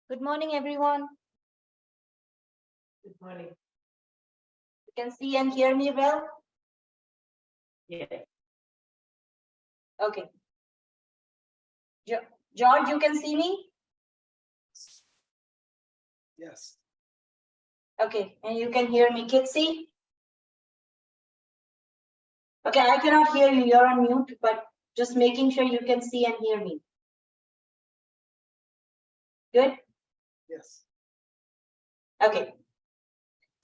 Good morning, everyone. Good morning. You can see and hear me well? Yes. Okay. George, you can see me? Yes. Okay, and you can hear me, Kitsy? Okay, I cannot hear you, you're on mute, but just making sure you can see and hear me. Good? Yes. Okay.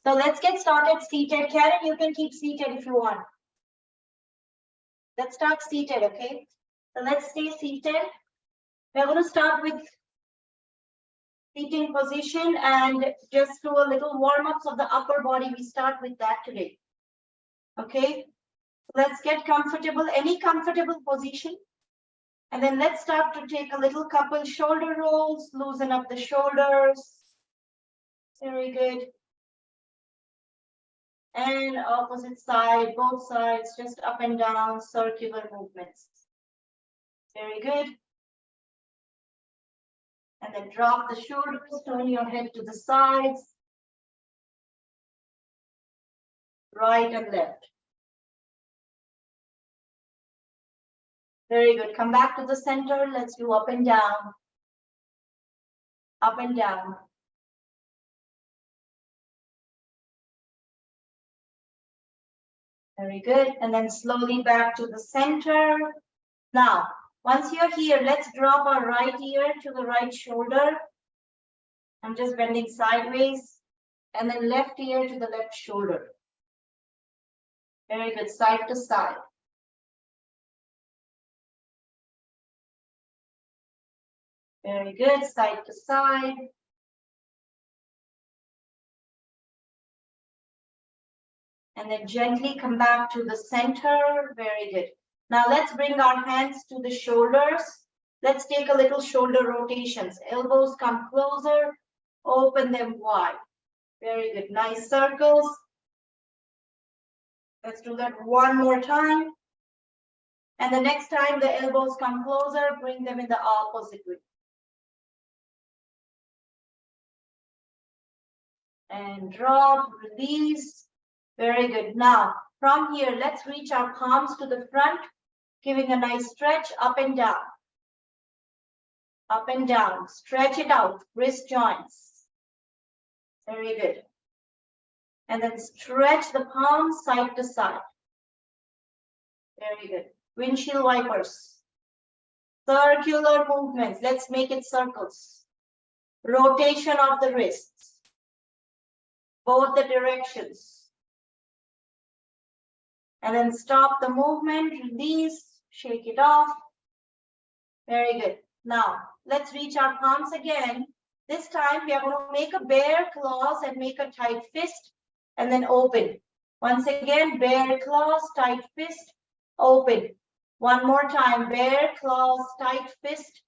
So let's get started seated. Karen, you can keep seated if you want. Let's start seated, okay? So let's stay seated. We're going to start with seating position and just do a little warm-ups of the upper body. We start with that today. Okay? Let's get comfortable, any comfortable position. And then let's start to take a little couple shoulder rolls, loosen up the shoulders. Very good. And opposite side, both sides, just up and down, circular movements. Very good. And then drop the shoulders, turn your head to the sides. Right and left. Very good. Come back to the center. Let's do up and down. Up and down. Very good. And then slowly back to the center. Now, once you're here, let's drop our right ear to the right shoulder. I'm just bending sideways. And then left ear to the left shoulder. Very good. Side to side. Very good. Side to side. And then gently come back to the center. Very good. Now let's bring our hands to the shoulders. Let's take a little shoulder rotations. Elbows come closer. Open them wide. Very good. Nice circles. Let's do that one more time. And the next time the elbows come closer, bring them in the opposite way. And drop, release. Very good. Now, from here, let's reach our palms to the front, giving a nice stretch up and down. Up and down. Stretch it out. Wrist joints. Very good. And then stretch the palms side to side. Very good. Windshield wipers. Circular movements. Let's make it circles. Rotation of the wrists. Both the directions. And then stop the movement, release, shake it off. Very good. Now, let's reach our palms again. This time, we are going to make a bare claws and make a tight fist and then open. Once again, bare claws, tight fist, open. One more time, bare claws, tight fist,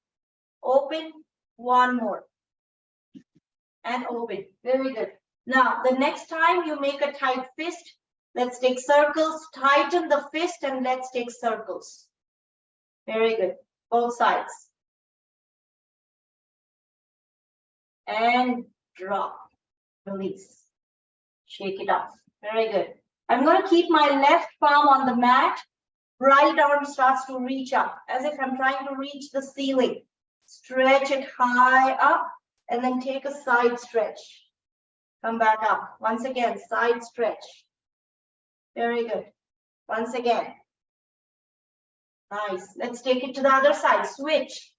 open. One more. And open. Very good. Now, the next time you make a tight fist, let's take circles, tighten the fist, and let's take circles. Very good. Both sides. And drop. Release. Shake it off. Very good. I'm going to keep my left palm on the mat. Right arm starts to reach up, as if I'm trying to reach the ceiling. Stretch it high up, and then take a side stretch. Come back up. Once again, side stretch. Very good. Once again. Nice. Let's take it to the other side. Switch.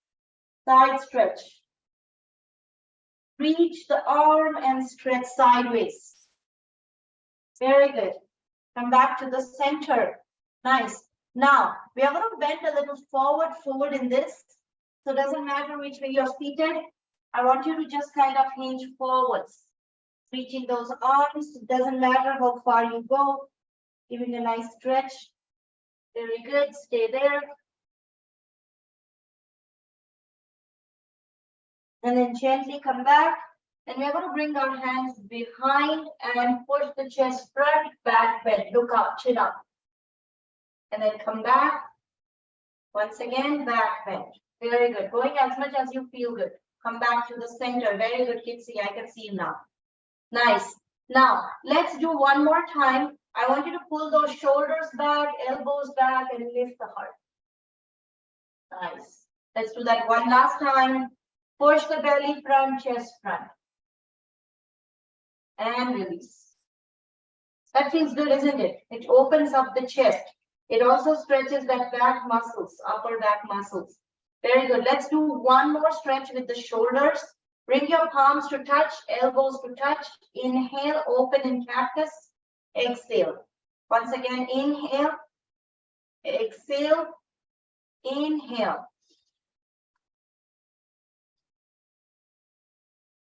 Side stretch. Reach the arm and stretch sideways. Very good. Come back to the center. Nice. Now, we are going to bend a little forward in this. So it doesn't matter which way you're seated. I want you to just kind of hinge forwards. Reaching those arms. It doesn't matter how far you go. Giving a nice stretch. Very good. Stay there. And then gently come back. And we're going to bring our hands behind and push the chest front, back bend. Look up, chin up. And then come back. Once again, back bend. Very good. Going as much as you feel good. Come back to the center. Very good, Kitsy. I can see you now. Nice. Now, let's do one more time. I want you to pull those shoulders back, elbows back, and lift the heart. Nice. Let's do that one last time. Push the belly front, chest front. And release. That feels good, isn't it? It opens up the chest. It also stretches that back muscles, upper back muscles. Very good. Let's do one more stretch with the shoulders. Bring your palms to touch, elbows to touch. Inhale, open in cactus. Exhale. Once again, inhale. Exhale. Inhale.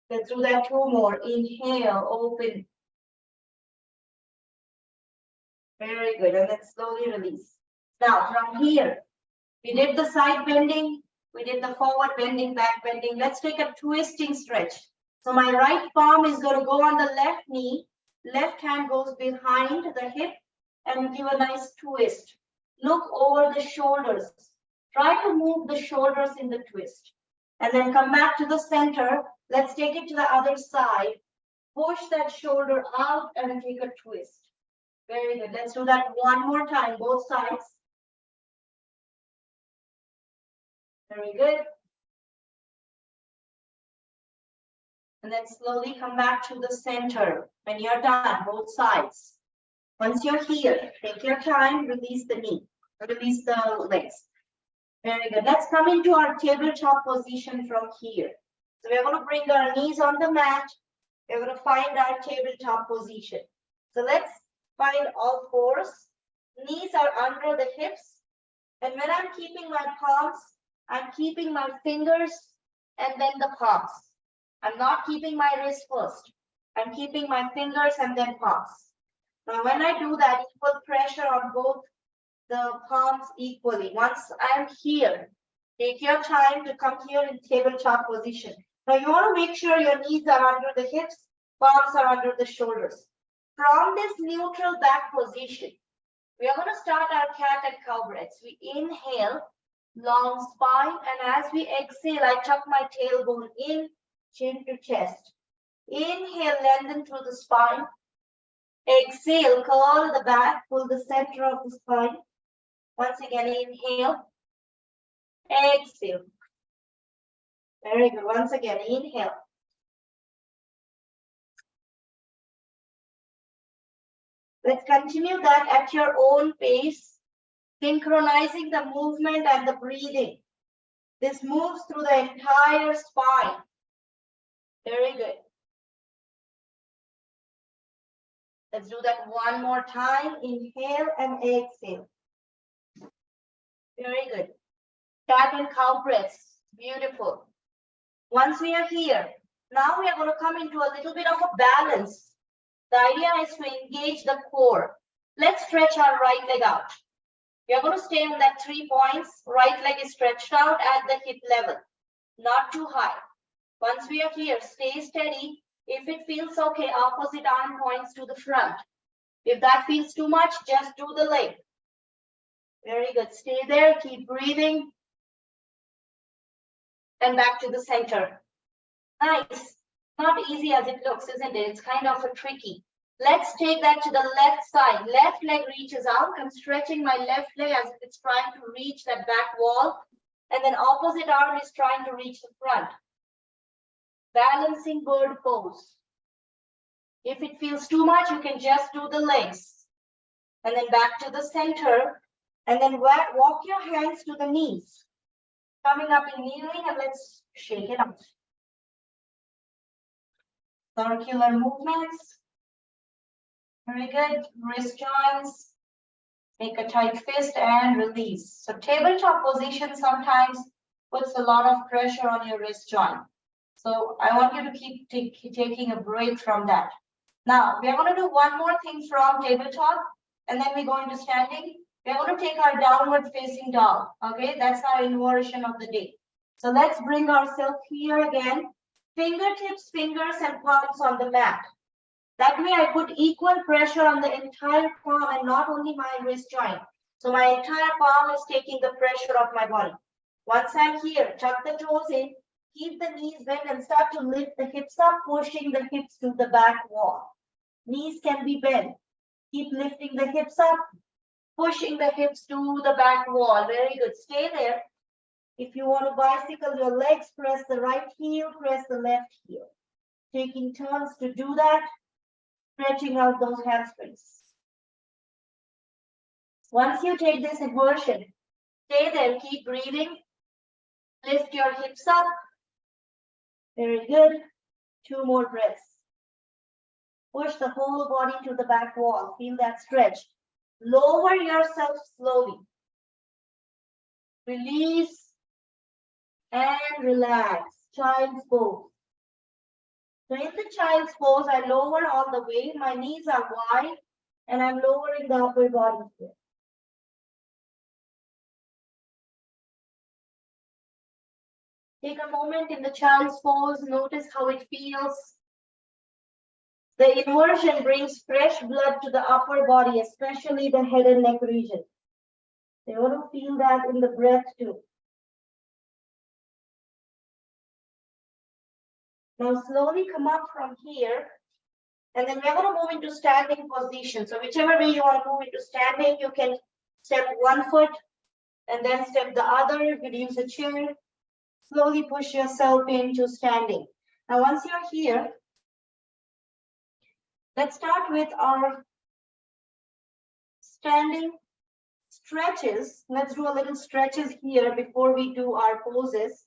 Let's do that two more. Inhale, open. Very good. And then slowly release. Now, from here, we did the side bending. We did the forward bending, back bending. Let's take a twisting stretch. So my right palm is going to go on the left knee. Left hand goes behind the hip and give a nice twist. Look over the shoulders. Try to move the shoulders in the twist. And then come back to the center. Let's take it to the other side. Push that shoulder out and take a twist. Very good. Let's do that one more time, both sides. Very good. And then slowly come back to the center. When you're done, both sides. Once you're here, take your time, release the knee, release the legs. Very good. Let's come into our tabletop position from here. So we're going to bring our knees on the mat. We're going to find our tabletop position. So let's find all fours. Knees are under the hips. And when I'm keeping my palms, I'm keeping my fingers and then the palms. I'm not keeping my wrist first. I'm keeping my fingers and then palms. Now, when I do that, equal pressure on both the palms equally. Once I'm here, take your time to come here in tabletop position. Now, you want to make sure your knees are under the hips, palms are under the shoulders. From this neutral back position, we are going to start our cat and cow breaths. We inhale, long spine, and as we exhale, I tuck my tailbone in, chin to chest. Inhale, lengthen through the spine. Exhale, curl the back, pull the center of the spine. Once again, inhale. Exhale. Very good. Once again, inhale. Let's continue that at your own pace, synchronizing the movement and the breathing. This moves through the entire spine. Very good. Let's do that one more time. Inhale and exhale. Very good. Cat and cow breaths. Beautiful. Once we are here, now we are going to come into a little bit of a balance. The idea is to engage the core. Let's stretch our right leg out. We are going to stay on that 3 points. Right leg is stretched out at the hip level, not too high. Once we are here, stay steady. If it feels okay, opposite arm points to the front. If that feels too much, just do the leg. Very good. Stay there. Keep breathing. And back to the center. Nice. Not easy as it looks, isn't it? It's kind of a tricky. Let's take that to the left side. Left leg reaches out. I'm stretching my left leg as if it's trying to reach that back wall. And then opposite arm is trying to reach the front. Balancing bird pose. If it feels too much, you can just do the legs. And then back to the center. And then walk your hands to the knees. Coming up in kneeling, and let's shake it out. Circular movements. Very good. Wrist joints. Make a tight fist and release. So tabletop position sometimes puts a lot of pressure on your wrist joint. So I want you to keep taking a break from that. Now, we are going to do one more thing from tabletop, and then we go into standing. We are going to take our downward facing dog. Okay, that's our inversion of the day. So let's bring ourselves here again. Fingertips, fingers, and palms on the mat. That way I put equal pressure on the entire palm and not only my wrist joint. So my entire palm is taking the pressure of my body. Once I'm here, tuck the toes in, keep the knees bent and start to lift the hips up, pushing the hips to the back wall. Knees can be bent. Keep lifting the hips up, pushing the hips to the back wall. Very good. Stay there. If you want to bicycle your legs, press the right heel, press the left heel. Taking turns to do that, stretching out those hamstrings. Once you take this inversion, stay there, keep breathing. Lift your hips up. Very good. 2 more breaths. Push the whole body to the back wall. Feel that stretch. Lower yourself slowly. Release and relax. Child's pose. So in the child's pose, I lower all the way. My knees are wide and I'm lowering the upper body here. Take a moment in the child's pose. Notice how it feels. The inversion brings fresh blood to the upper body, especially the head and neck region. You want to feel that in the breath too. Now slowly come up from here, and then we're going to move into standing position. So whichever way you want to move into standing, you can step 1 foot and then step the other. You could use a chair. Slowly push yourself into standing. Now once you're here, let's start with our standing stretches. Let's do a little stretches here before we do our poses.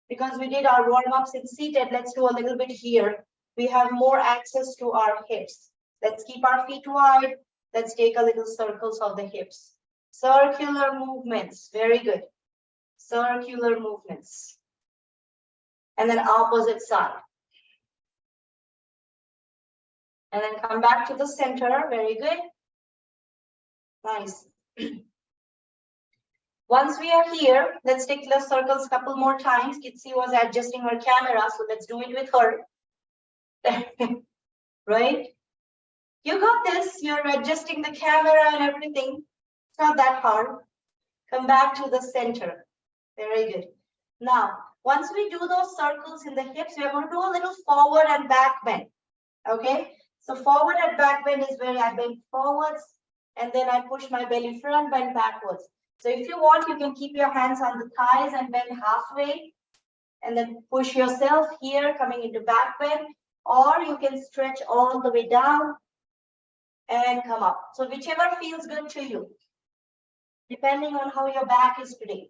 Because we did our warm-ups in seated, let's do a little bit here. We have more access to our hips. Let's keep our feet wide. Let's take a little circles of the hips. Circular movements, very good. Circular movements. And then opposite side. And then come back to the center, very good. Nice. Once we are here, let's take the circles a couple more times. Kitsi was adjusting her camera, so let's do it with her. Right? You got this. You're adjusting the camera and everything. It's not that hard. Come back to the center. Very good. Now, once we do those circles in the hips, we're going to do a little forward and back bend. Okay? So forward and back bend is where I bend forwards, and then I push my belly front, bend backwards. So if you want, you can keep your hands on the thighs and bend halfway, and then push yourself here, coming into back bend, or you can stretch all the way down and come up. So whichever feels good to you, depending on how your back is today.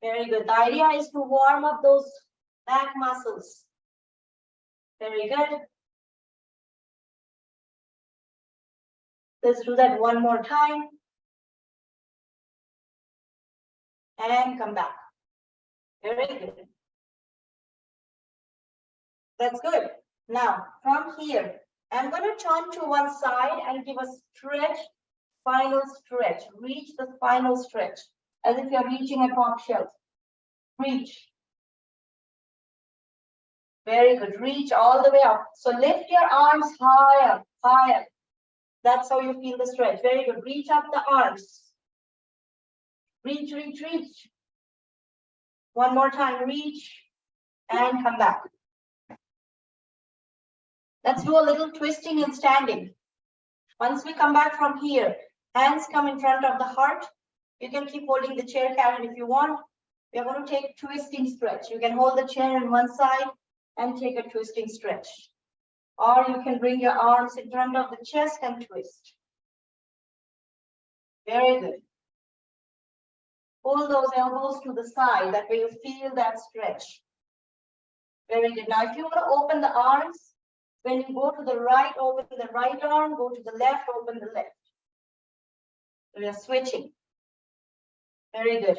Very good. The idea is to warm up those back muscles. Very good. Let's do that one more time. And come back. Very good. That's good. Now, from here, I'm going to turn to one side and give a stretch, final stretch. Reach the final stretch, as if you're reaching a top shelf. Reach. Very good. Reach all the way up. So lift your arms higher, higher. That's how you feel the stretch. Very good. Reach up the arms. Reach, reach, reach. One more time. Reach and come back. Let's do a little twisting and standing. Once we come back from here, hands come in front of the heart. You can keep holding the chair, Karen, if you want. We're going to take twisting stretch. You can hold the chair on one side and take a twisting stretch. Or you can bring your arms in front of the chest and twist. Very good. Pull those elbows to the side. That way you feel that stretch. Very good. Now, if you want to open the arms, when you go to the right, open the right arm. Go to the left, open the left. So we are switching. Very good.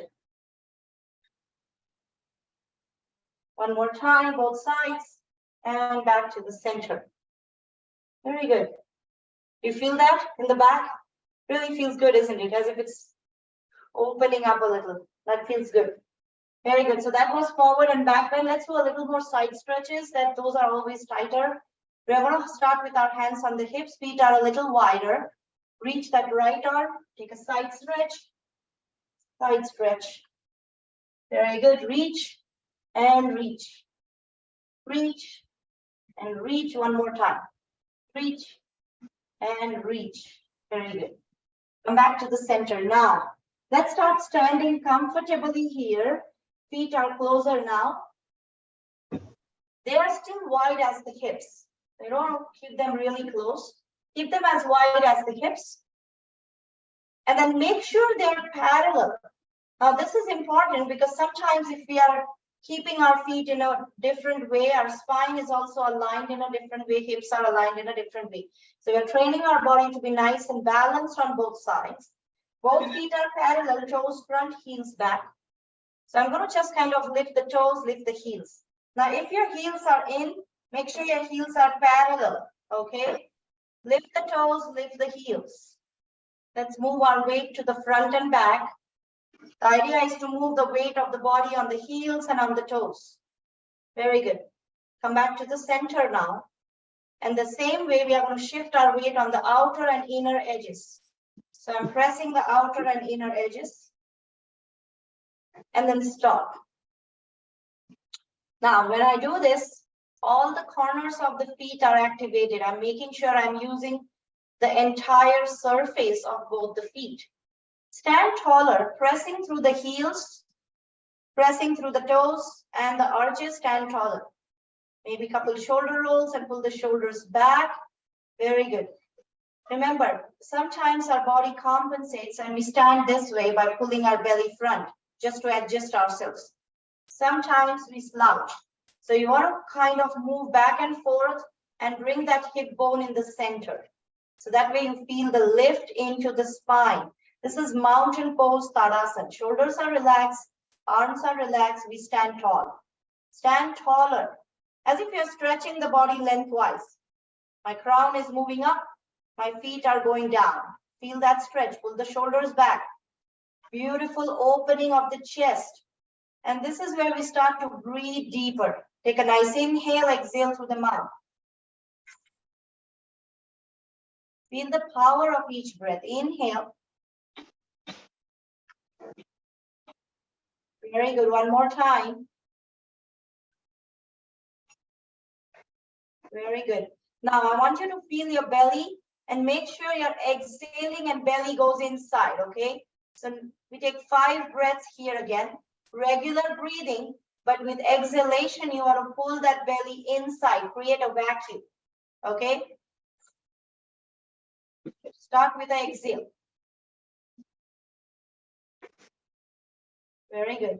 One more time, both sides, and back to the center. Very good. You feel that in the back? Really feels good, isn't it? As if it's opening up a little. That feels good. Very good. So that was forward and back bend. Let's do a little more side stretches. Those are always tighter. We're going to start with our hands on the hips. Feet are a little wider. Reach that right arm. Take a side stretch. Side stretch. Very good. Reach and reach. Reach and reach one more time. Reach and reach. Very good. Come back to the center now. Let's start standing comfortably here. Feet are closer now. They are still wide as the hips. You don't keep them really close. Keep them as wide as the hips. And then make sure they're parallel. Now this is important because sometimes if we are keeping our feet in a different way, our spine is also aligned in a different way, hips are aligned in a different way. So we're training our body to be nice and balanced on both sides. Both feet are parallel, toes front, heels back. So I'm going to just kind of lift the toes, lift the heels. Now if your heels are in, make sure your heels are parallel, okay? Lift the toes, lift the heels. Let's move our weight to the front and back. The idea is to move the weight of the body on the heels and on the toes. Very good. Come back to the center now. And the same way, we are going to shift our weight on the outer and inner edges. So I'm pressing the outer and inner edges. And then stop. Now, when I do this, all the corners of the feet are activated. I'm making sure I'm using the entire surface of both the feet. Stand taller, pressing through the heels, pressing through the toes and the arches, stand taller. Maybe a couple shoulder rolls and pull the shoulders back. Very good. Remember, sometimes our body compensates and we stand this way by pulling our belly front just to adjust ourselves. Sometimes we slouch. So you want to kind of move back and forth and bring that hip bone in the center. So that way you feel the lift into the spine. This is mountain pose Tadasana. Shoulders are relaxed, arms are relaxed, we stand tall. Stand taller, as if you're stretching the body lengthwise. My crown is moving up, my feet are going down. Feel that stretch, pull the shoulders back. Beautiful opening of the chest. And this is where we start to breathe deeper. Take a nice inhale, exhale through the mouth. Feel the power of each breath. Inhale. Very good. One more time. Very good. Now I want you to feel your belly and make sure you're exhaling and belly goes inside, okay? So we take 5 breaths here again. Regular breathing, but with exhalation, you want to pull that belly inside, create a vacuum, okay? Start with the exhale. Very good.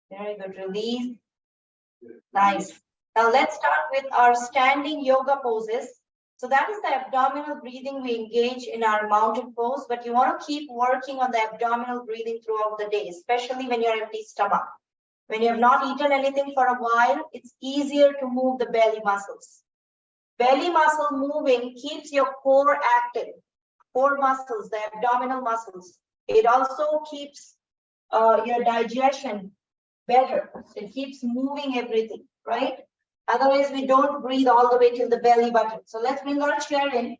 Very good. Release. Nice. Now let's start with our standing yoga poses. So that is the abdominal breathing we engage in our mountain pose, but you want to keep working on the abdominal breathing throughout the day, especially when you're empty stomach. When you have not eaten anything for a while, it's easier to move the belly muscles. Belly muscle moving keeps your core active. Core muscles, the abdominal muscles. It also keeps your digestion better. It keeps moving everything, right? Otherwise, we don't breathe all the way till the belly button. So let's bring our chair in.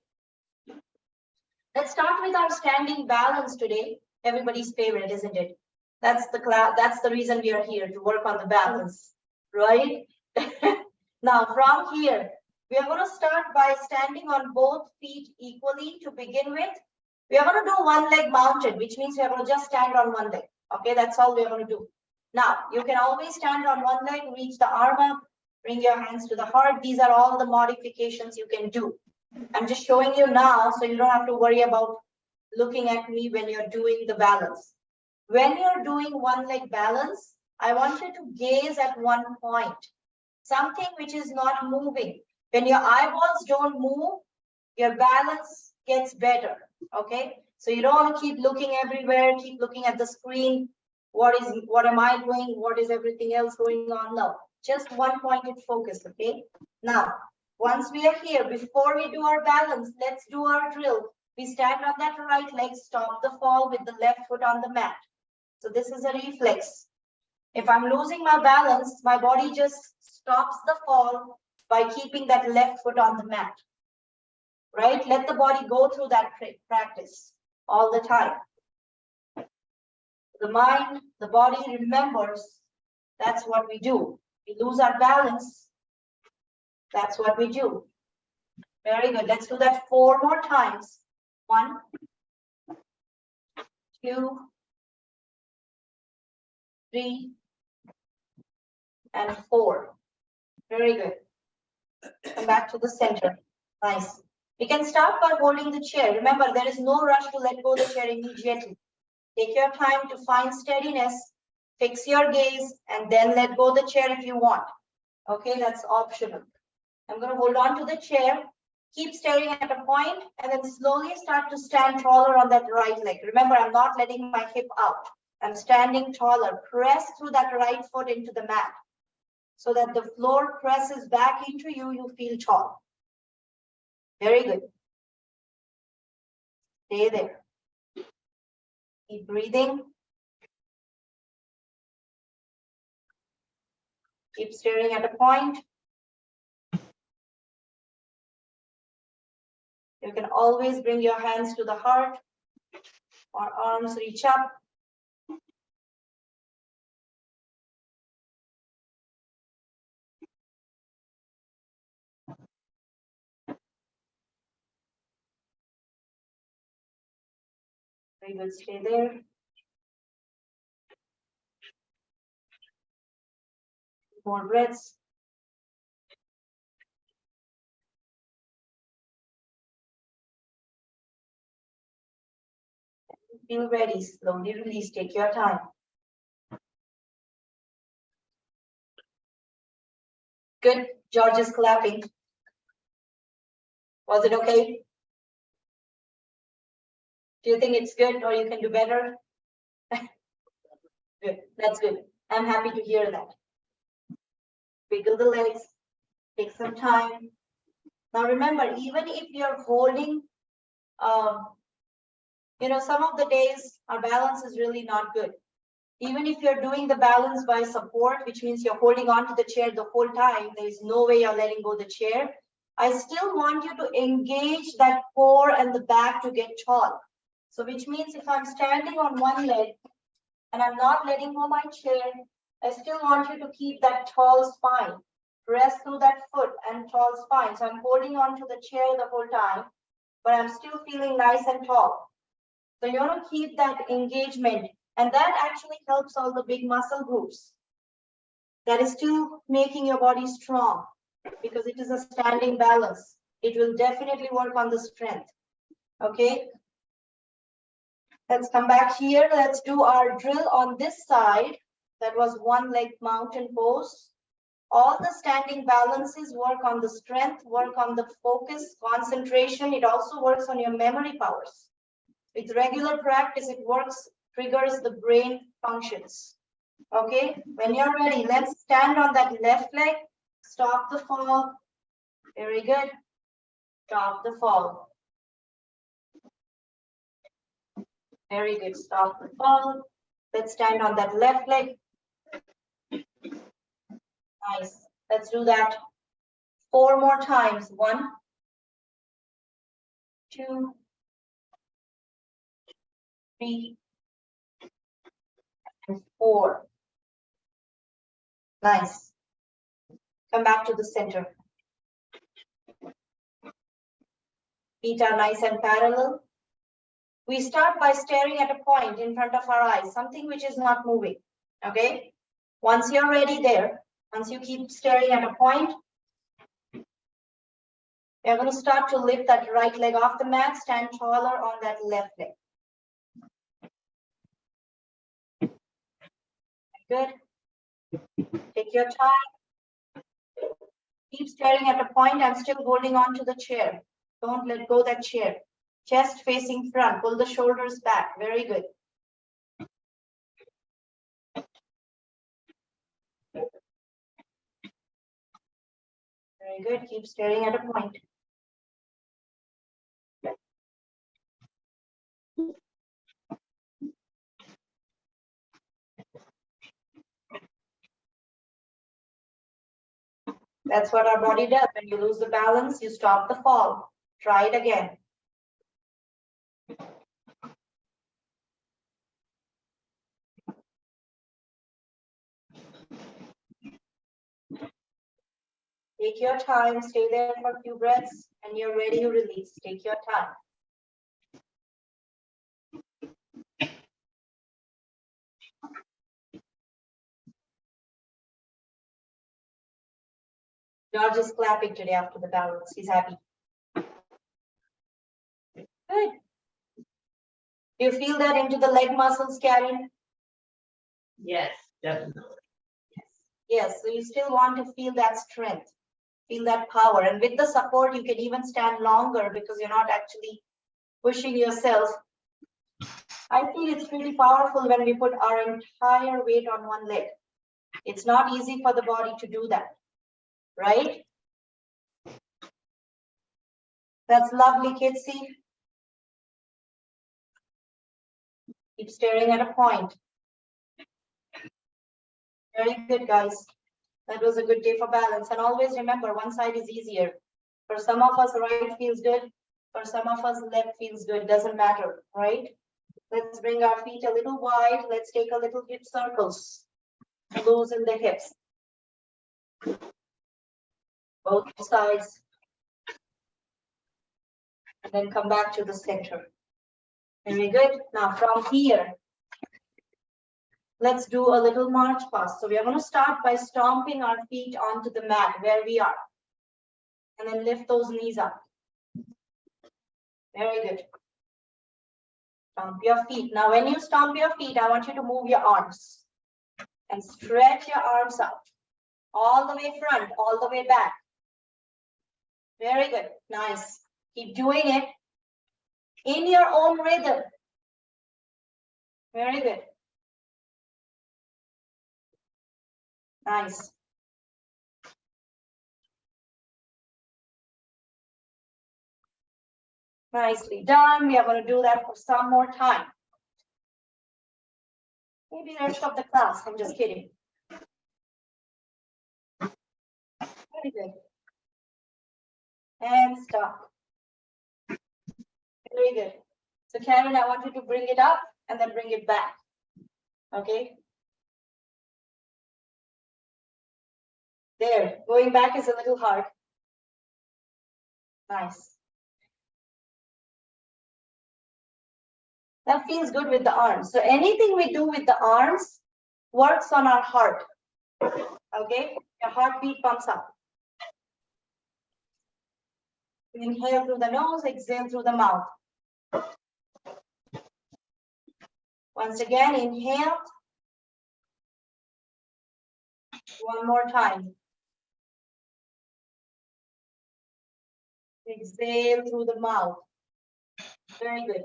Let's start with our standing balance today. Everybody's favorite, isn't it? That's the class. That's the reason we are here, to work on the balance, right? Now, from here, we are going to start by standing on both feet equally to begin with. We are going to do one leg mounted, which means we are going to just stand on one leg. Okay, that's all we are going to do. Now, you can always stand on one leg, reach the arm up, bring your hands to the heart. These are all the modifications you can do. I'm just showing you now, so you don't have to worry about looking at me when you're doing the balance. When you're doing one leg balance, I want you to gaze at one point, something which is not moving. When your eyeballs don't move, your balance gets better, okay? So you don't want to keep looking everywhere, keep looking at the screen. What am I doing? What is everything else going on? No, just one pointed focus, okay? Now, once we are here, before we do our balance, let's do our drill. We stand on that right leg, stop the fall with the left foot on the mat. So this is a reflex. If I'm losing my balance, my body just stops the fall by keeping that left foot on the mat. Right? Let the body go through that practice all the time. The mind, the body remembers. That's what we do. We lose our balance. That's what we do. Very good. Let's do that 4 more times. 1, 2, 3, and 4. Very good. Come back to the center. Nice. We can start by holding the chair. Remember, there is no rush to let go of the chair immediately. Take your time to find steadiness, fix your gaze, and then let go of the chair if you want. Okay, that's optional. I'm going to hold on to the chair, keep staring at a point, and then slowly start to stand taller on that right leg. Remember, I'm not letting my hip out. I'm standing taller. Press through that right foot into the mat so that the floor presses back into you. You feel tall. Very good. Stay there. Keep breathing. Keep staring at a point. You can always bring your hands to the heart or arms reach up. Very good. Stay there. More breaths. Feel ready. Slowly release. Take your time. Good. George is clapping. Was it okay? Do you think it's good or you can do better? Good. That's good. I'm happy to hear that. Wiggle the legs. Take some time. Now remember, even if you're holding, some of the days our balance is really not good. Even if you're doing the balance by support, which means you're holding on to the chair the whole time, there is no way you're letting go of the chair. I still want you to engage that core and the back to get tall. So which means if I'm standing on one leg and I'm not letting go of my chair, I still want you to keep that tall spine. Press through that foot and tall spine. So I'm holding on to the chair the whole time, but I'm still feeling nice and tall. So you want to keep that engagement, and that actually helps all the big muscle groups. That is still making your body strong because it is a standing balance. It will definitely work on the strength. Okay. Let's come back here. Let's do our drill on this side. That was one leg mountain pose. All the standing balances work on the strength, work on the focus, concentration. It also works on your memory powers. With regular practice, it works, triggers the brain functions. Okay, when you're ready, let's stand on that left leg. Stop the fall. Very good. Stop the fall. Very good. Stop the fall. Let's stand on that left leg. Nice. Let's do that 4 more times. 1, 2, 3, and 4. Nice. Come back to the center. Feet are nice and parallel. We start by staring at a point in front of our eyes, something which is not moving. Okay. Once you're ready there, once you keep staring at a point, you're going to start to lift that right leg off the mat, stand taller on that left leg. Good. Take your time. Keep staring at a point. I'm still holding on to the chair. Don't let go of that chair. Chest facing front. Pull the shoulders back. Very good. Very good. Keep staring at a point. That's what our body does. When you lose the balance, you stop the fall. Try it again. Take your time, stay there for a few breaths, and you're ready to release. Take your time. George is clapping today after the balance. He's happy. Good. Do you feel that into the leg muscles, Karen? Yes, definitely. Yes, so you still want to feel that strength, feel that power. And with the support, you can even stand longer because you're not actually pushing yourself. I feel it's really powerful when we put our entire weight on one leg. It's not easy for the body to do that, right? That's lovely, Kitsy. Keep staring at a point. Very good, guys. That was a good day for balance. And always remember, one side is easier. For some of us, right feels good. For some of us, left feels good. Doesn't matter, right? Let's bring our feet a little wide. Let's take a little hip circles. Loosen the hips. Both sides. And then come back to the center. Very good. Now from here, let's do a little march past. So we are going to start by stomping our feet onto the mat where we are. And then lift those knees up. Very good. Stomp your feet. Now, when you stomp your feet, I want you to move your arms and stretch your arms out. All the way front, all the way back. Very good. Nice. Keep doing it in your own rhythm. Very good. Nice. Nicely done. We are going to do that for some more time. Maybe the rest of the class. I'm just kidding. Very good. And stop. Very good. So Karen, I want you to bring it up and then bring it back. Okay. There. Going back is a little hard. Nice. That feels good with the arms. So anything we do with the arms works on our heart. Okay, your heartbeat pumps up. Inhale through the nose, exhale through the mouth. Once again, inhale. One more time. Exhale through the mouth. Very good.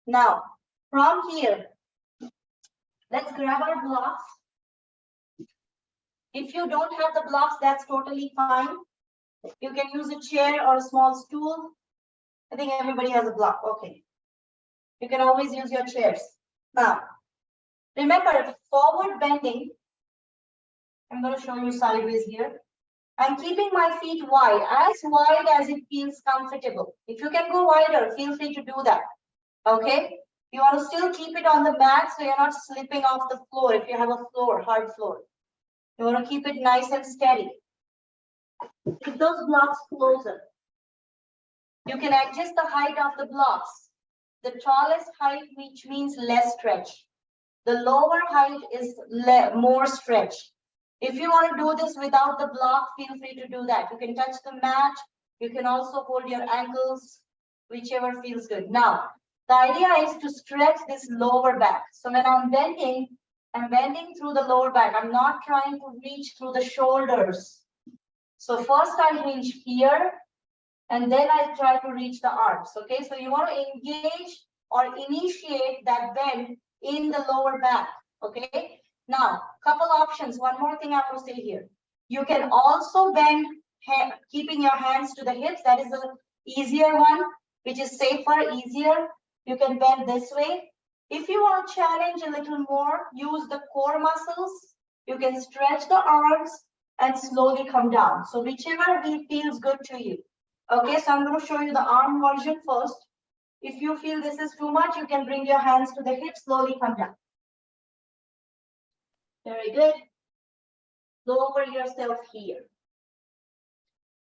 Now, from here, let's grab our blocks. If you don't have the blocks, that's totally fine. You can use a chair or a small stool. I think everybody has a block. Okay. You can always use your chairs. Now, remember, forward bending. I'm going to show you sideways here. I'm keeping my feet wide as it feels comfortable. If you can go wider, feel free to do that. Okay, you want to still keep it on the mat so you're not slipping off the floor if you have a floor, hard floor. You want to keep it nice and steady. Keep those blocks closer. You can adjust the height of the blocks. The tallest height, which means less stretch. The lower height is more stretch. If you want to do this without the block, feel free to do that. You can touch the mat. You can also hold your ankles, whichever feels good. Now, the idea is to stretch this lower back. So when I'm bending through the lower back. I'm not trying to reach through the shoulders. So first I hinge here, and then I try to reach the arms. Okay, so you want to engage or initiate that bend in the lower back. Okay, now couple options. One more thing I want to say here. You can also bend keeping your hands to the hips. That is the easier one, which is safer, easier. You can bend this way. If you want to challenge a little more, use the core muscles. You can stretch the arms and slowly come down. So whichever feels good to you. Okay, so I'm going to show you the arm version first. If you feel this is too much, you can bring your hands to the hips, slowly come down. Very good. Lower yourself here.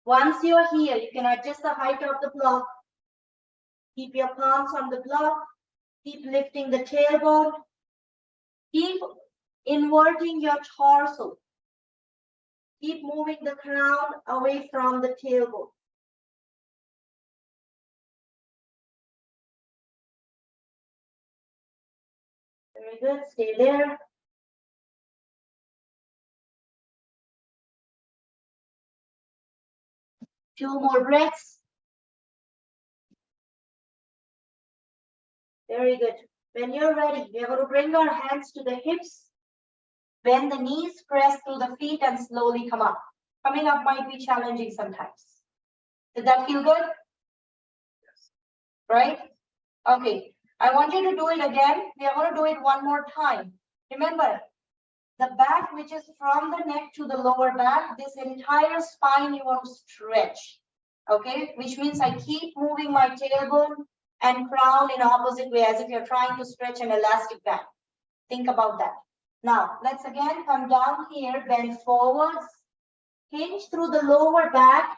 Once you're here, you can adjust the height of the block. Keep your palms on the block. Keep lifting the tailbone. Keep inverting your torso. Keep moving the crown away from the tailbone. Very good. Stay there. Two more breaths. Very good. When you're ready, we are going to bring our hands to the hips. Bend the knees, press through the feet, and slowly come up. Coming up might be challenging sometimes. Did that feel good? Yes. Right? Okay. I want you to do it again. We are going to do it one more time. Remember, the back, which is from the neck to the lower back, this entire spine you want to stretch. Okay? Which means I keep moving my tailbone and crown in opposite way as if you're trying to stretch an elastic band. Think about that. Now, let's again come down here, bend forwards, hinge through the lower back,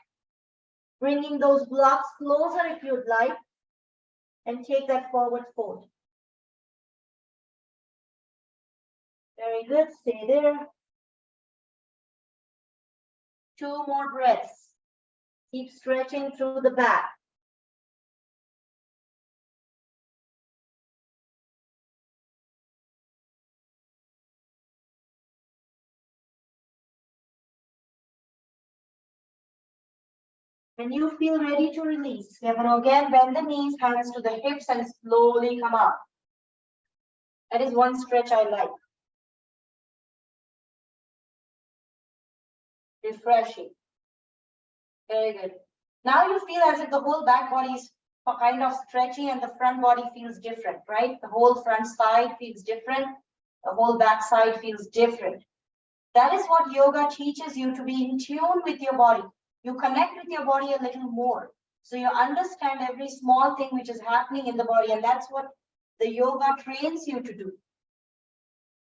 bringing those blocks closer if you'd like, and take that forward fold. Very good, stay there. Two more breaths. Keep stretching through the back. When you feel ready to release, we're going to again bend the knees, hands to the hips, and slowly come up. That is one stretch I like. Refreshing. Very good. Now you feel as if the whole back body is kind of stretchy and the front body feels different, right? The whole front side feels different. The whole back side feels different. That is what yoga teaches you, to be in tune with your body. You connect with your body a little more. So you understand every small thing which is happening in the body, and that's what the yoga trains you to do.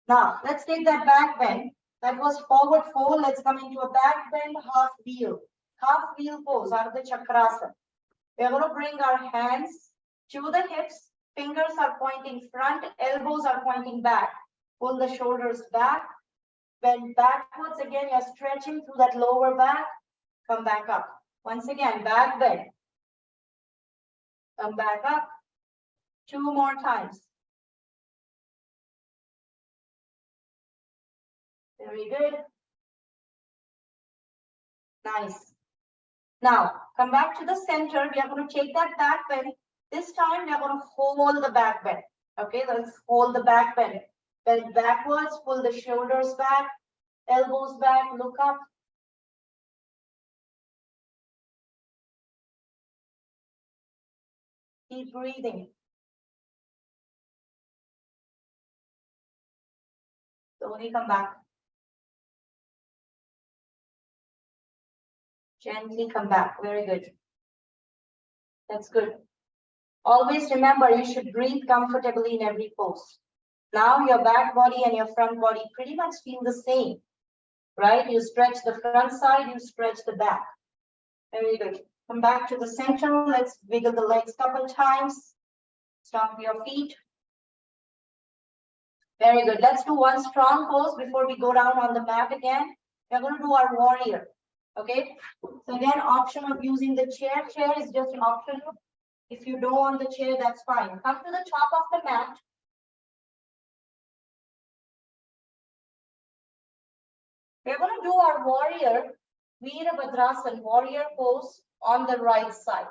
Now, let's take that back bend. That was forward fold. Let's come into a back bend, half wheel. Half wheel pose, Ardha Chakrasana. We're going to bring our hands to the hips. Fingers are pointing front, elbows are pointing back. Pull the shoulders back. Bend backwards again. You're stretching through that lower back. Come back up. Once again, back bend. Come back up. Two more times. Very good. Nice. Now, come back to the center. We are going to take that back bend. This time, we are going to hold the back bend. Okay, let's hold the back bend. Bend backwards, pull the shoulders back, elbows back, look up. Keep breathing. Slowly come back. Gently come back. Very good. That's good. Always remember, you should breathe comfortably in every pose. Now your back body and your front body pretty much feel the same, right? You stretch the front side, you stretch the back. Very good. Come back to the center. Let's wiggle the legs a couple times. Stomp your feet. Very good. Let's do one strong pose before we go down on the mat again. We're going to do our warrior. Okay. So again, option of using the chair. Chair is just an option. If you don't want the chair, that's fine. Come to the top of the mat. We're going to do our warrior, Virabhadrasana, warrior pose on the right side.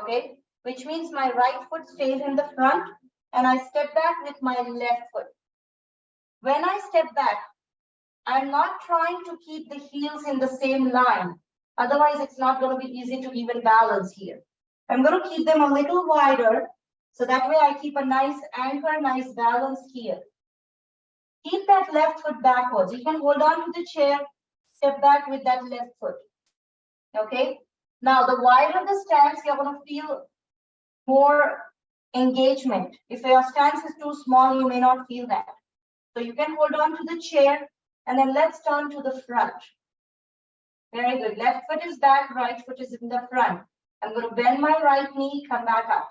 Okay. Which means my right foot stays in the front and I step back with my left foot. When I step back, I'm not trying to keep the heels in the same line. Otherwise, it's not going to be easy to even balance here. I'm going to keep them a little wider. So that way I keep a nice anchor, nice balance here. Keep that left foot backwards. You can hold on to the chair, step back with that left foot. Okay. Now, the wider the stance, you're going to feel more engagement. If your stance is too small, you may not feel that. So you can hold on to the chair and then let's turn to the front. Very good. Left foot is back, right foot is in the front. I'm going to bend my right knee, come back up.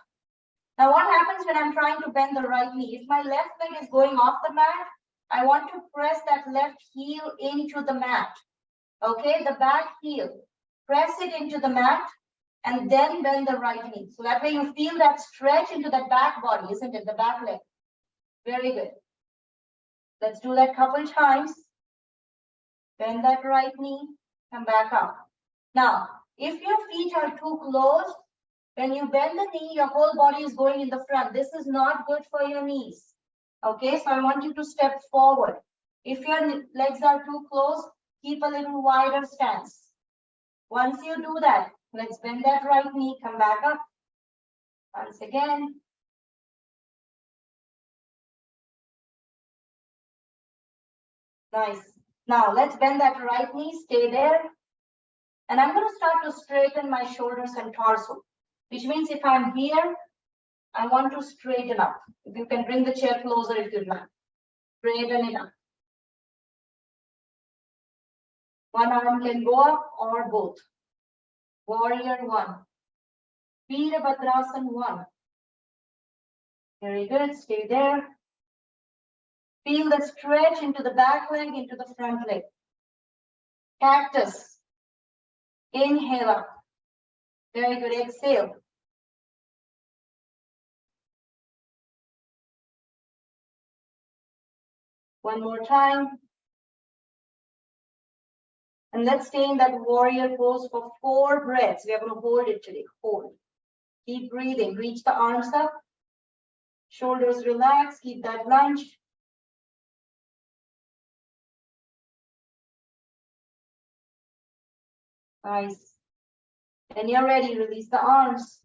Now, what happens when I'm trying to bend the right knee? If my left leg is going off the mat, I want to press that left heel into the mat. Okay, the back heel. Press it into the mat and then bend the right knee. So that way you feel that stretch into the back body, isn't it? The back leg. Very good. Let's do that a couple times. Bend that right knee, come back up. Now, if your feet are too close, when you bend the knee, your whole body is going in the front. This is not good for your knees. Okay, so I want you to step forward. If your legs are too close, keep a little wider stance. Once you do that, let's bend that right knee, come back up. Once again. Nice. Now let's bend that right knee, stay there. And I'm going to start to straighten my shoulders and torso, which means if I'm here, I want to straighten up. If you can bring the chair closer if you'd like. Straighten it up. One arm can go up or both. Warrior one. Virabhadrasana one. Very good. Stay there. Feel the stretch into the back leg, into the front leg. Cactus. Inhale up. Very good. Exhale. One more time. And let's stay in that warrior pose for 4 breaths. We are going to hold it today. Hold. Keep breathing. Reach the arms up. Shoulders relax. Keep that lunge. Nice. When you're ready, release the arms.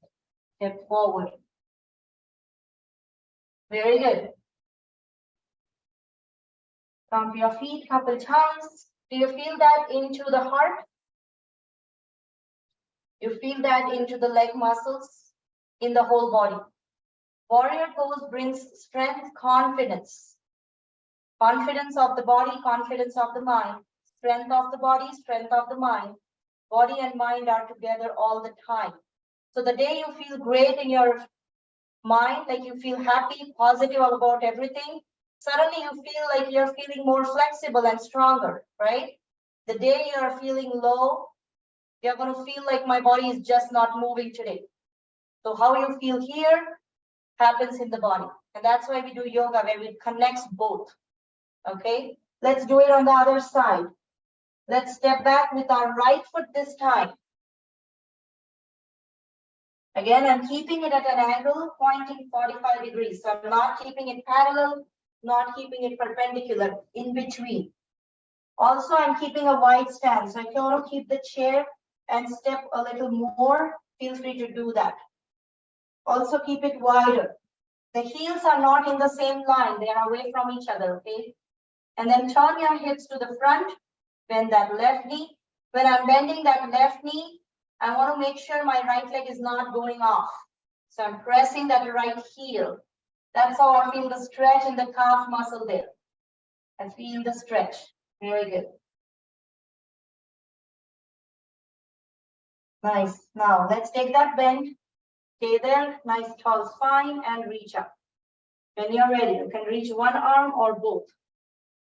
Step forward. Very good. Pump your feet a couple times. Do you feel that into the heart? You feel that into the leg muscles, in the whole body. Warrior pose brings strength, confidence. Confidence of the body, confidence of the mind. Strength of the body, strength of the mind. Body and mind are together all the time. So the day you feel great in your mind, like you feel happy, positive about everything, suddenly you feel like you're feeling more flexible and stronger, right? The day you're feeling low, you're going to feel like my body is just not moving today. So how you feel here happens in the body. And that's why we do yoga, where it connects both. Okay, let's do it on the other side. Let's step back with our right foot this time. Again, I'm keeping it at an angle, pointing 45 degrees. So I'm not keeping it parallel, not keeping it perpendicular, in between. Also, I'm keeping a wide stance. So if you want to keep the chair and step a little more, feel free to do that. Also keep it wider. The heels are not in the same line. They are away from each other, okay? And then turn your hips to the front, bend that left knee. When I'm bending that left knee, I want to make sure my right leg is not going off. So I'm pressing that right heel. That's how I feel the stretch in the calf muscle there. I feel the stretch. Very good. Nice. Now let's take that bend. Stay there, nice tall spine, and reach up. When you're ready, you can reach one arm or both.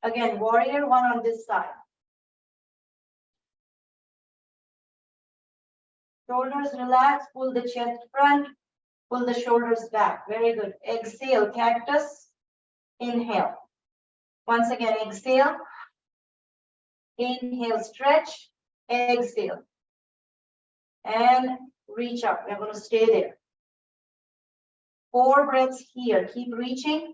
Again, warrior one on this side. Shoulders relax, pull the chest front, pull the shoulders back. Very good. Exhale, cactus. Inhale. Once again, exhale. Inhale, stretch. Exhale. And reach up. We're going to stay there. 4 breaths here. Keep reaching.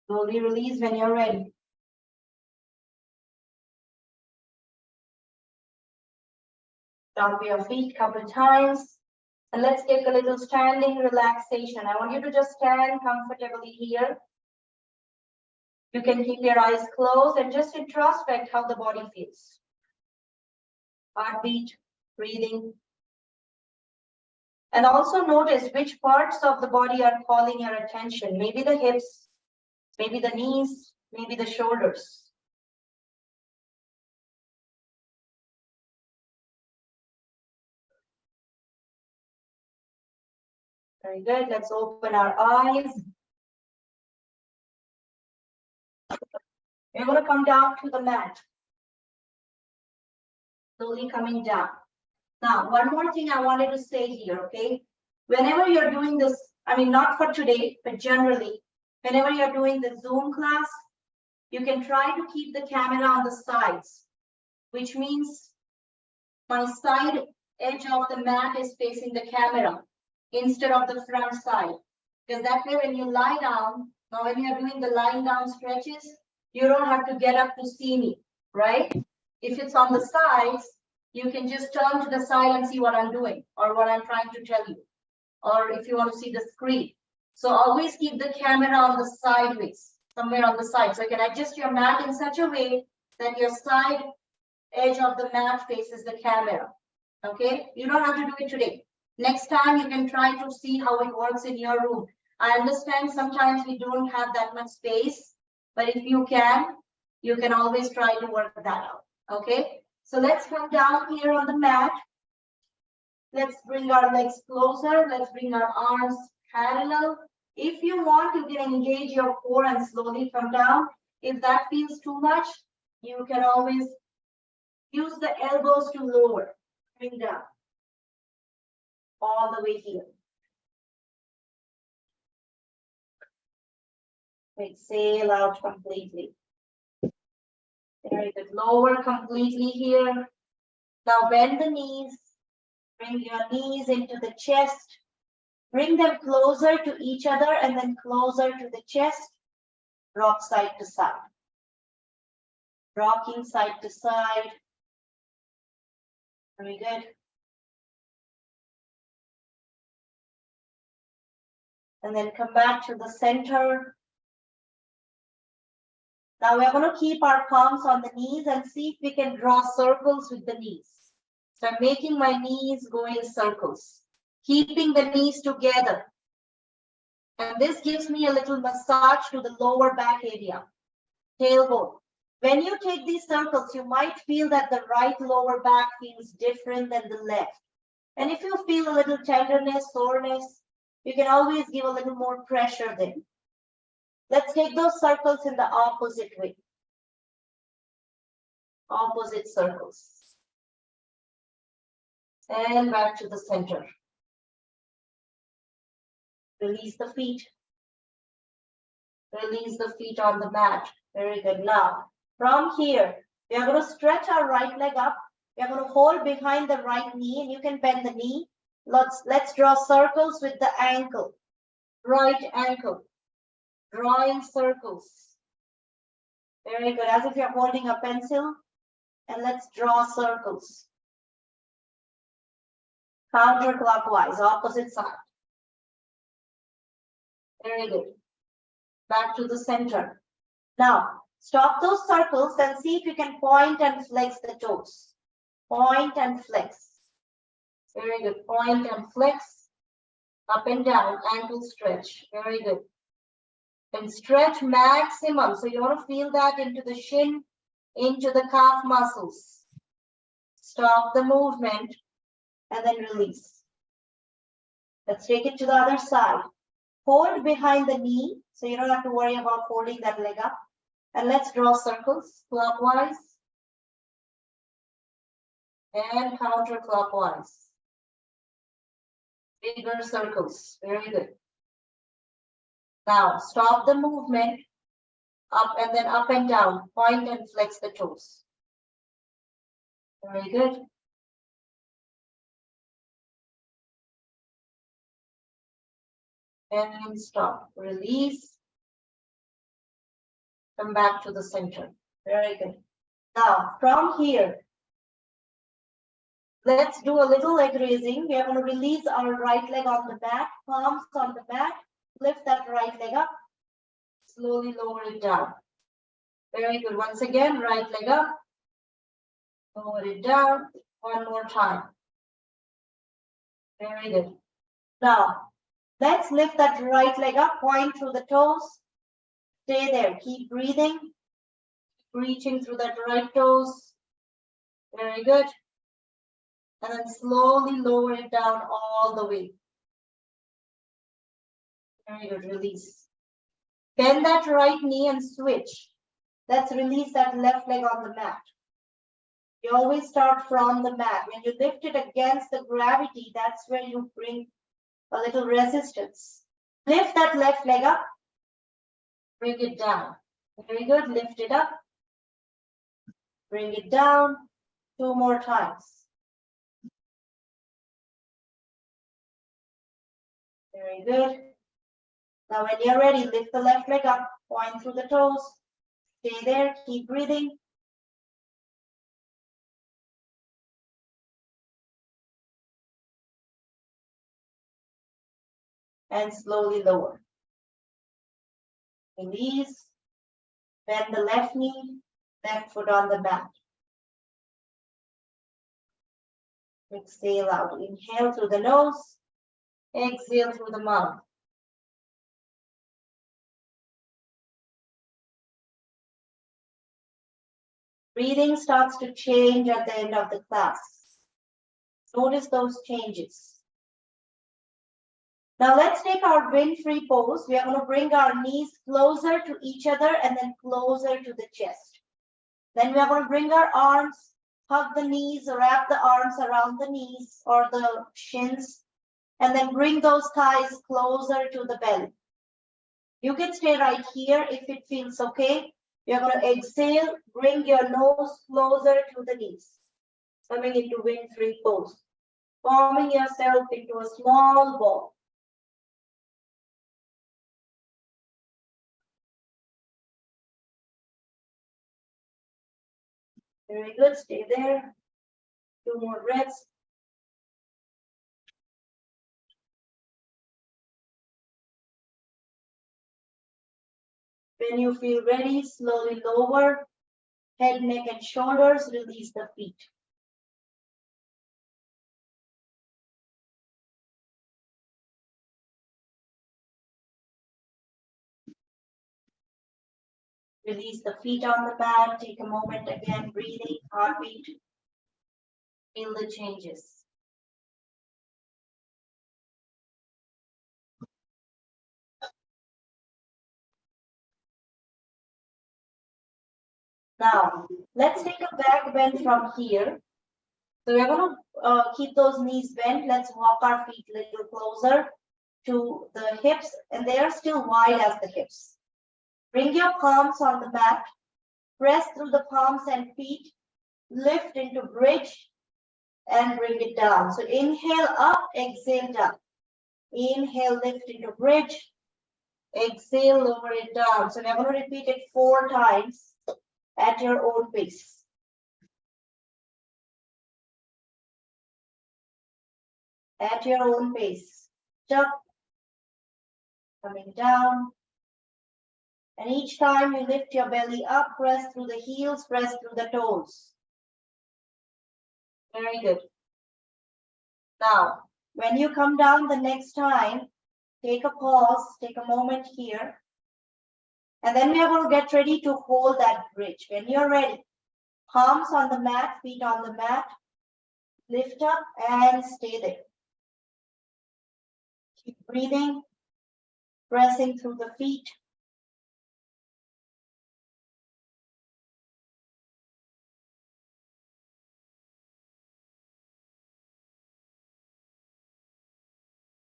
Slowly release when you're ready. Stomp your feet couple times. And let's take a little standing relaxation. I want you to just stand comfortably here. You can keep your eyes closed and just introspect how the body feels. Heartbeat, breathing. And also notice which parts of the body are calling your attention. Maybe the hips, maybe the knees, maybe the shoulders. Very good. Let's open our eyes. We're going to come down to the mat. Slowly coming down. Now, one more thing I wanted to say here, okay? Whenever you're doing this, I mean, not for today, but generally, whenever you're doing the Zoom class, you can try to keep the camera on the sides, which means my side edge of the mat is facing the camera instead of the front side. Because that way, when you lie down, now when you're doing the lying down stretches, you don't have to get up to see me, right? If it's on the sides, you can just turn to the side and see what I'm doing or what I'm trying to tell you. Or if you want to see the screen. So always keep the camera on the sideways, somewhere on the side. So you can adjust your mat in such a way that your side edge of the mat faces the camera. Okay? You don't have to do it today. Next time you can try to see how it works in your room. I understand sometimes we don't have that much space, but if you can always try to work that out. Okay? So let's come down here on the mat. Let's bring our legs closer. Let's bring our arms parallel. If you want, you can engage your core and slowly come down. If that feels too much, you can always use the elbows to lower. Bring down. All the way here. Exhale out completely. Very good. Lower completely here. Now bend the knees. Bring your knees into the chest. Bring them closer to each other and then closer to the chest. Rock side to side. Rocking side to side. Very good. And then come back to the center. Now we're going to keep our palms on the knees and see if we can draw circles with the knees. So I'm making my knees go in circles, keeping the knees together. And this gives me a little massage to the lower back area, tailbone. When you take these circles, you might feel that the right lower back feels different than the left. And if you feel a little tenderness, soreness, you can always give a little more pressure there. Let's take those circles in the opposite way. Opposite circles. And back to the center. Release the feet. Release the feet on the mat. Very good. Now, from here, we are going to stretch our right leg up. We are going to hold behind the right knee, and you can bend the knee. Let's draw circles with the ankle. Right ankle. Drawing circles. Very good. As if you're holding a pencil. And let's draw circles. Counterclockwise, opposite side. Very good. Back to the center. Now, stop those circles and see if you can point and flex the toes. Point and flex. Very good. Point and flex. Up and down, ankle stretch. Very good. And stretch maximum. So you want to feel that into the shin, into the calf muscles. Stop the movement and then release. Let's take it to the other side. Hold behind the knee, so you don't have to worry about holding that leg up. And let's draw circles clockwise and counterclockwise. Bigger circles. Very good. Now stop the movement. Up and then up and down. Point and flex the toes. Very good. And stop. Release. Come back to the center. Very good. Now, from here, Let's do a little leg raising. We are going to release our right leg on the mat, palms on the mat. Lift that right leg up. Slowly lower it down. Very good. Once again, right leg up. Lower it down. One more time. Very good. Now, let's lift that right leg up, point through the toes. Stay there. Keep breathing. Reaching through that right toes. Very good. And then slowly lower it down all the way. Very good. Release. Bend that right knee and switch. Let's release that left leg on the mat. You always start from the mat. When you lift it against the gravity, that's where you bring a little resistance. Lift that left leg up. Bring it down. Very good. Lift it up. Bring it down. 2 more times. Very good. Now when you're ready, lift the left leg up. Point through the toes. Stay there. Keep breathing. And slowly lower. Release. Bend the left knee. Left foot on the mat. Exhale out. Inhale through the nose. Exhale through the mouth. Breathing starts to change at the end of the class. Notice those changes. Now let's take our wind-free pose. We are going to bring our knees closer to each other and then closer to the chest. Then we are going to bring our arms, hug the knees, wrap the arms around the knees or the shins, and then bring those thighs closer to the belly. You can stay right here if it feels okay. You're going to exhale, bring your nose closer to the knees, coming into wind-free pose, forming yourself into a small ball. Very good, stay there. 2 more breaths. When you feel ready, slowly lower head, neck, and shoulders. Release the feet. Release the feet on the mat. Take a moment again, breathing, heartbeat. Feel the changes. Now, let's take a back bend from here. So we're going to keep those knees bent. Let's walk our feet a little closer to the hips, and they are still wide as the hips. Bring your palms on the mat. Press through the palms and feet. Lift into bridge and bring it down. So inhale up, exhale down. Inhale, lift into bridge. Exhale, lower it down. So we're going to repeat it 4 times at your own pace. At your own pace. Up, coming down. And each time you lift your belly up, press through the heels, press through the toes. Very good. Now, when you come down the next time, take a pause, take a moment here. And then we are going to get ready to hold that bridge. When you're ready, palms on the mat, feet on the mat, lift up and stay there. Keep breathing, pressing through the feet.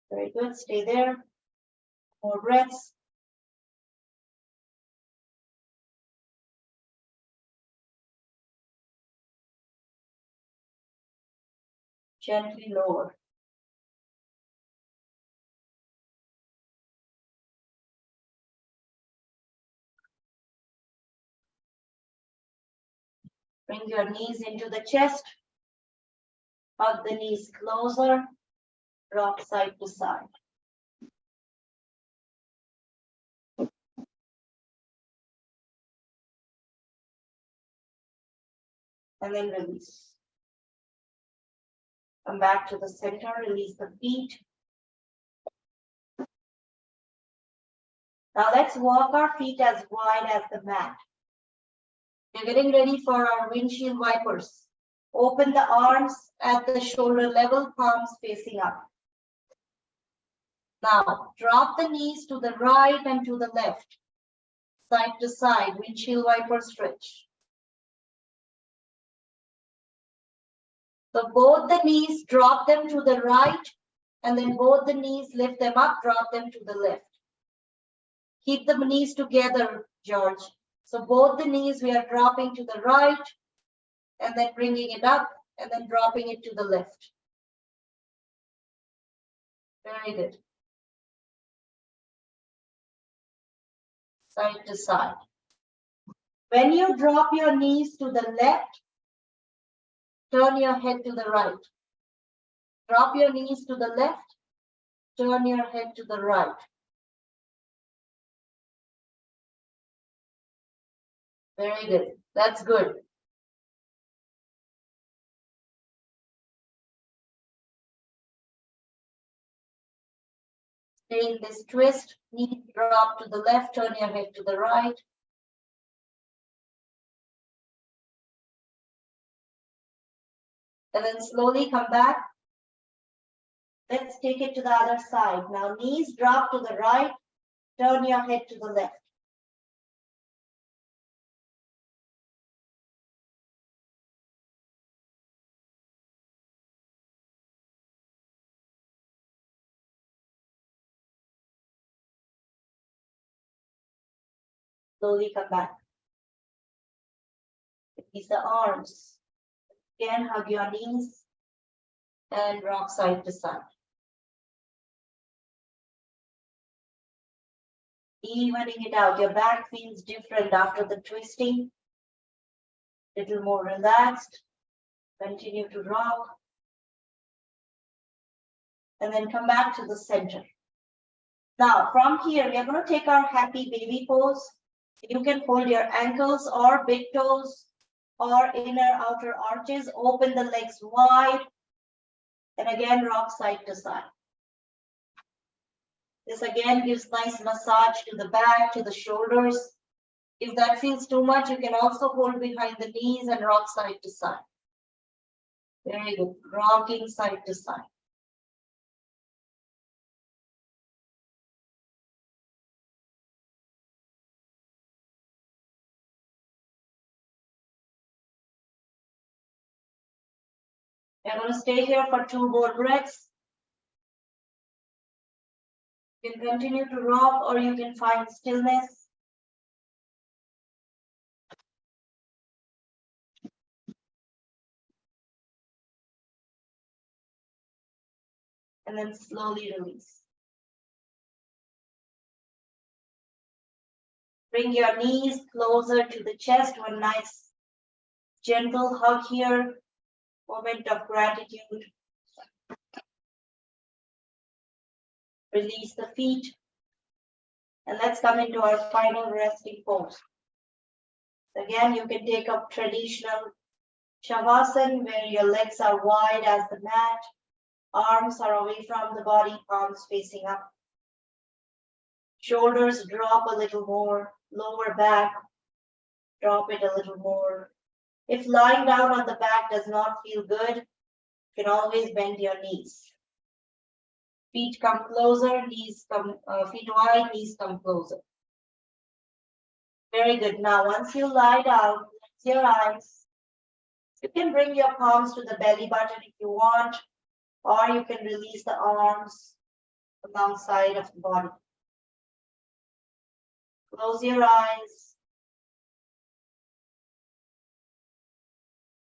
Very good, stay there. More breaths. Gently lower. Bring your knees into the chest. Hug the knees closer. Rock side to side. And then release. Come back to the center, release the feet. Now let's walk our feet as wide as the mat. We're getting ready for our windshield wipers. Open the arms at the shoulder level, palms facing up. Now drop the knees to the right and to the left, side to side, windshield wiper stretch. So both the knees, drop them to the right, and then both the knees, lift them up, drop them to the left. Keep the knees together, George. So both the knees we are dropping to the right, and then bringing it up, and then dropping it to the left. Very good. Side to side. When you drop your knees to the left, turn your head to the right. Drop your knees to the left, turn your head to the right. Very good. That's good. Stay in this twist. Knee drop to the left, turn your head to the right. And then slowly come back. Let's take it to the other side. Now knees drop to the right, turn your head to the left. Slowly come back. Release the arms. Again, hug your knees and rock side to side. Evening it out. Your back feels different after the twisting. Little more relaxed. Continue to rock. And then come back to the center. Now, from here, we are going to take our happy baby pose. You can fold your ankles or big toes or inner outer arches. Open the legs wide. And again, rock side to side. This again gives nice massage to the back, to the shoulders. If that feels too much, you can also hold behind the knees and rock side to side. Very good. Rocking side to side. I'm going to stay here for 2 more breaths. You can continue to rock or you can find stillness. And then slowly release. Bring your knees closer to the chest. One nice gentle hug here. Moment of gratitude. Release the feet. And let's come into our final resting pose. Again, you can take up traditional Shavasana where your legs are wide as the mat. Arms are away from the body, palms facing up. Shoulders drop a little more. Lower back, drop it a little more. If lying down on the back does not feel good, you can always bend your knees. Feet come closer, feet wide, knees come closer. Very good. Now, once you lie down, close your eyes. You can bring your palms to the belly button if you want, or you can release the arms alongside of the body. Close your eyes.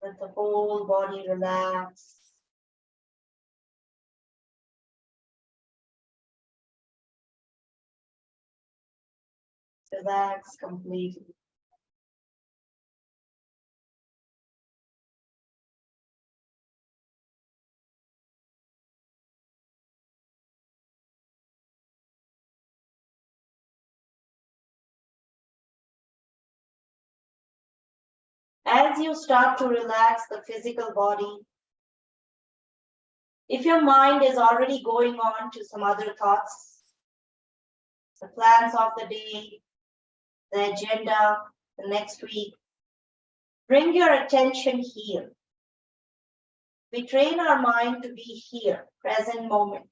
Let the whole body relax. Relax completely. As you start to relax the physical body, if your mind is already going on to some other thoughts, the plans of the day, the agenda, the next week, bring your attention here. We train our mind to be here, present moment.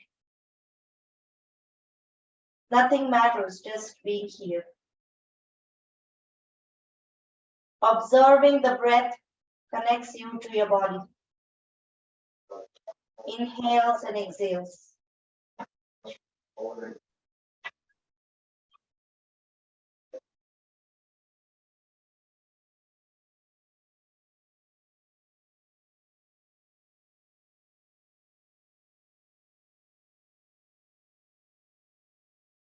Nothing matters, just being here. Observing the breath connects you to your body. Inhales and exhales.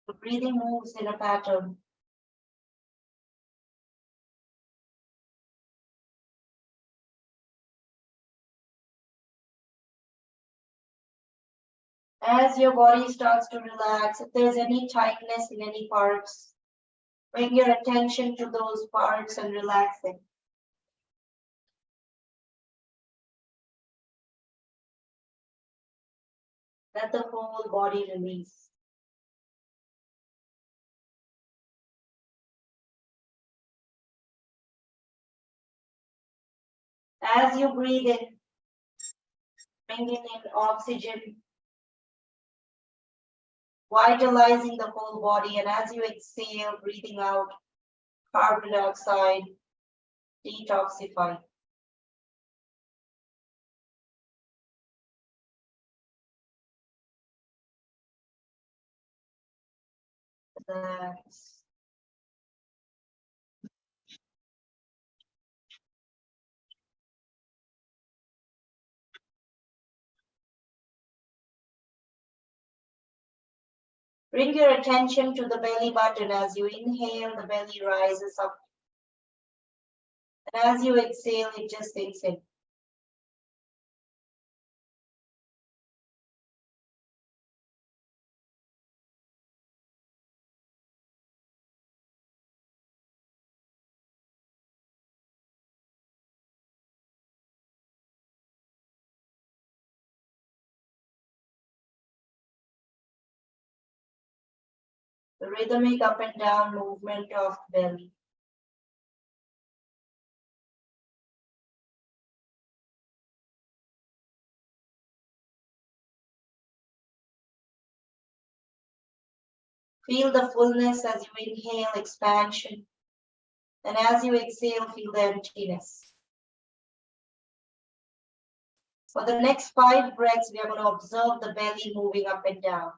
The breathing moves in a pattern. As your body starts to relax, if there's any tightness in any parts, bring your attention to those parts and relax them. Let the whole body release. As you breathe in, bringing in oxygen, vitalizing the whole body, and as you exhale, breathing out carbon dioxide, detoxify. Relax. Bring your attention to the belly button. As you inhale, the belly rises up. And as you exhale, it just sinks in. The rhythmic up and down movement of the belly. Feel the fullness as you inhale, expansion. And as you exhale, feel the emptiness. For the next 5 breaths, we are going to observe the belly moving up and down.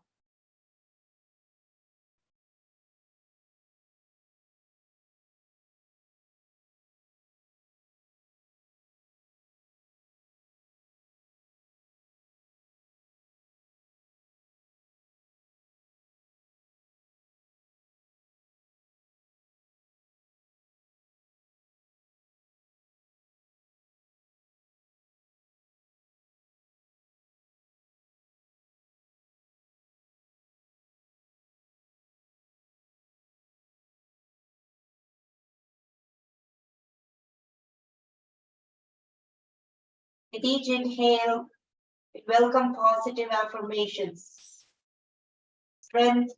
With each inhale, we welcome positive affirmations. Strength,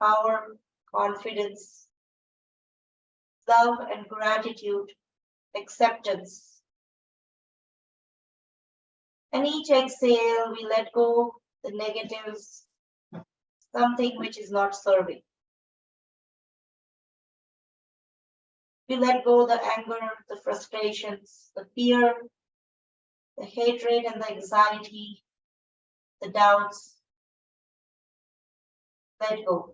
power, confidence, love and gratitude, acceptance. And each exhale, we let go the negatives, something which is not serving. We let go the anger, the frustrations, the fear, the hatred and the anxiety, the doubts. Let go.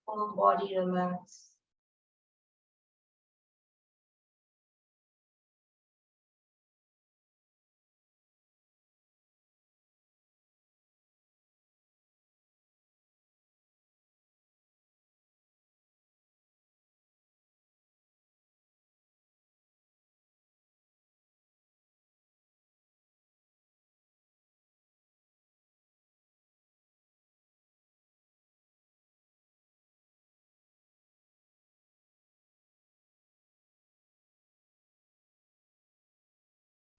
Whole body relax.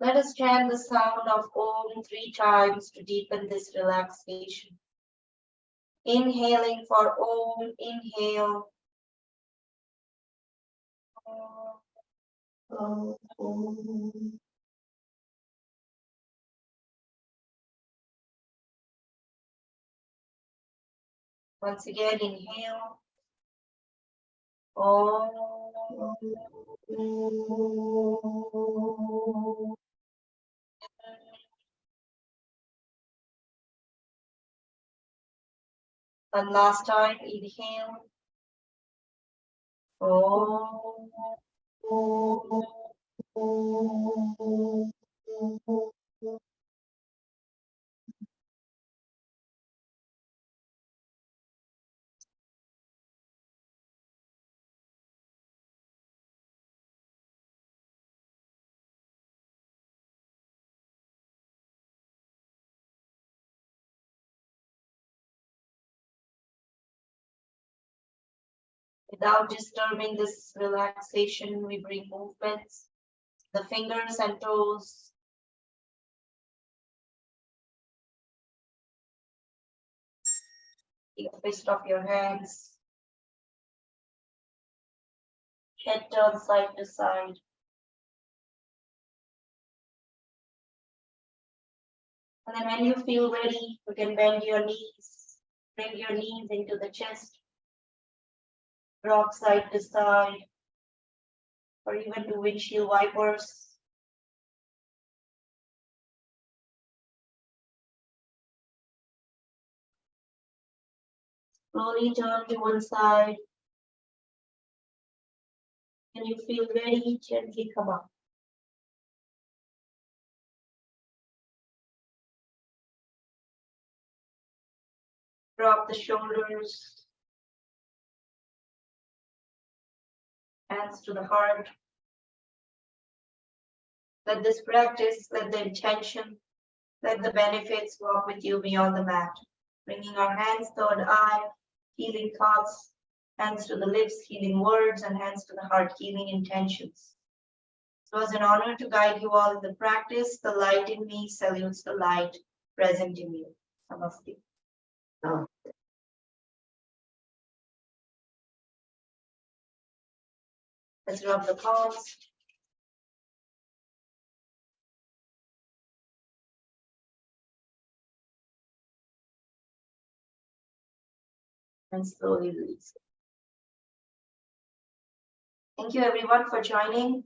Let us chant the sound of Om 3 times to deepen this relaxation. Inhaling for Om, inhale. Once again, inhale. Om. And last time, inhale. Om. Without disturbing this relaxation, we bring movements, the fingers and toes. The fist of your hands. Head turn side to side. And then when you feel ready, you can bend your knees. Bring your knees into the chest. Rock side to side. Or even do windshield wipers. Slowly turn to one side. When you feel ready, gently come up. Drop the shoulders. Hands to the heart. Let this practice, let the intention, let the benefits walk with you beyond the mat. Bringing our hands, third eye, healing thoughts, hands to the lips, healing words, and hands to the heart, healing intentions. It was an honor to guide you all in the practice. The light in me salutes the light present in you. Namaste. Oh. Let's rub the palms. And slowly release. Thank you everyone for joining.